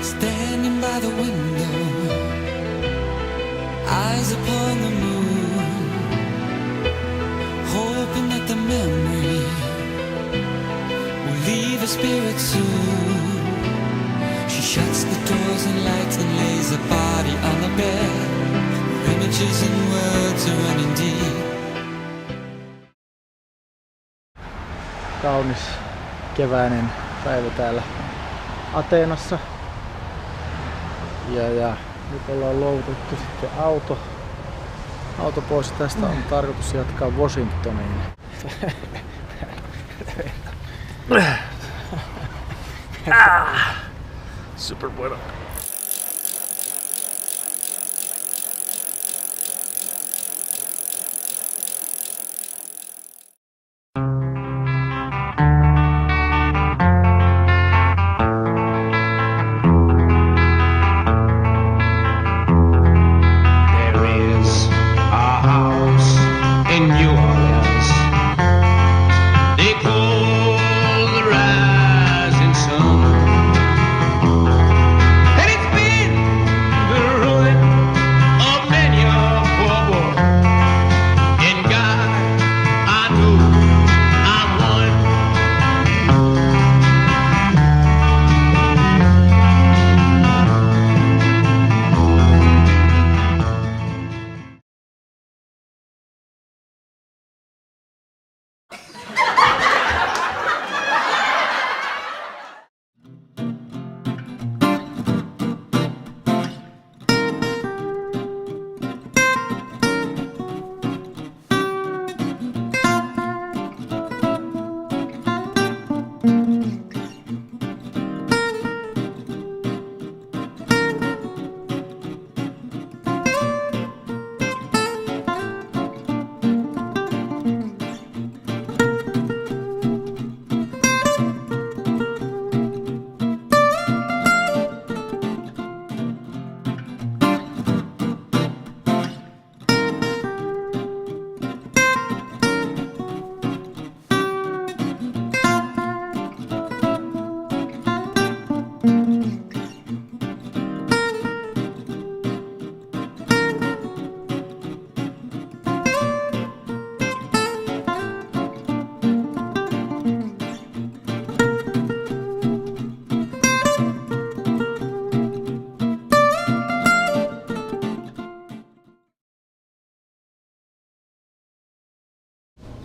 Standing by the window, eyes upon the moon, hoping that the memory will leave her spirit soon. She shuts the doors and lights and lays her body on the bed, where images and words are running deep. Kaunis keväinen päivä täällä Ateenassa. Ja nyt ollaan luovutettu sitten auto pois. Tästä on tarkoitus jatkaa Washingtoniin. Super bueno.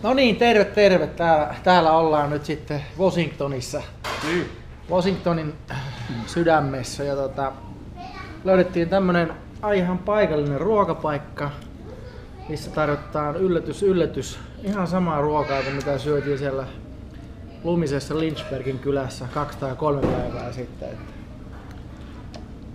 No niin, terve. Täällä ollaan nyt sitten Washingtonissa. Washingtonin sydämessä. Ja löydettiin tämmönen ihan paikallinen ruokapaikka, missä tarjotaan yllätys, ihan samaa ruokaa kuin mitä syötiin siellä lumisessa Lynchburgin kylässä 2 tai 3 päivää sitten. Että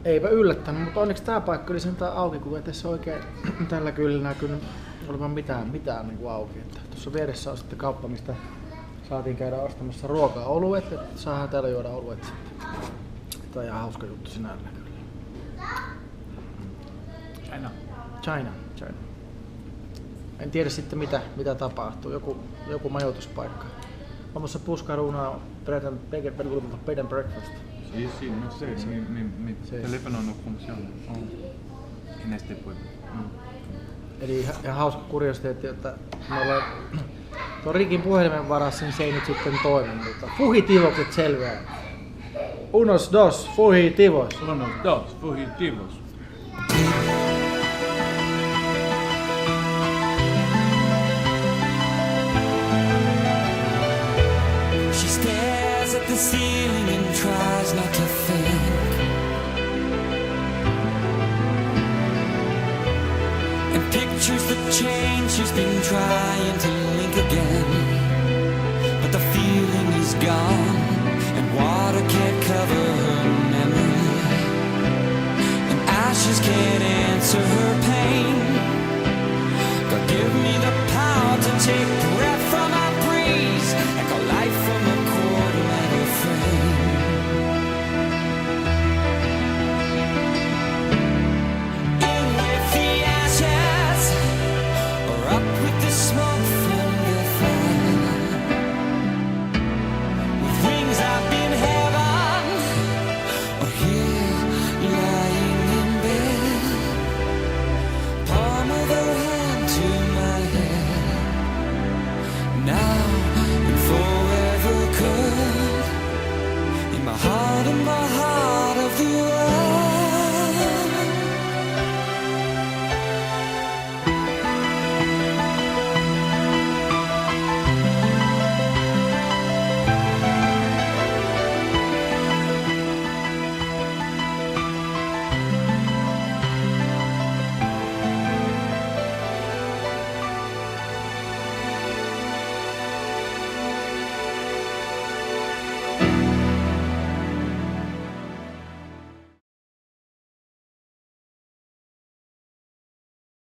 eipä yllättänyt, mutta onneksi tää paikka oli sentään auki, kun ei tässä oikein tällä kyllä näkynyt olevan mitään niin kuin auki. Tuossa vieressä on sitten kauppa, mistä saatiin käydä ostamassa ruokaa, oluet, että saadaan täällä juoda oluet sitten. Tämä on ihan hauska juttu sinällään kyllä. China. En tiedä sitten mitä tapahtuu, joku majoituspaikka. Vamos a buscar una bed and breakfast. Sí, no sé, mi teléfono no funciona en este pueblo. Eli ihan hauska kuriositeetti, että me ollaan tuon Rikin puhelimen varassa, niin se ei nyt sitten toimi. Mutta fugitivokset selviää. Unos dos fugitivos. She stares at the ceiling and tries not to think. And pictures the change she's been trying to link again. But the feeling is gone, and water can't cover her memory. And ashes can't answer her pain. God, give me the power to take breath from our breeze, and call life from a quarter metal frame. In with the ashes, or up with the smoke from the fire. With the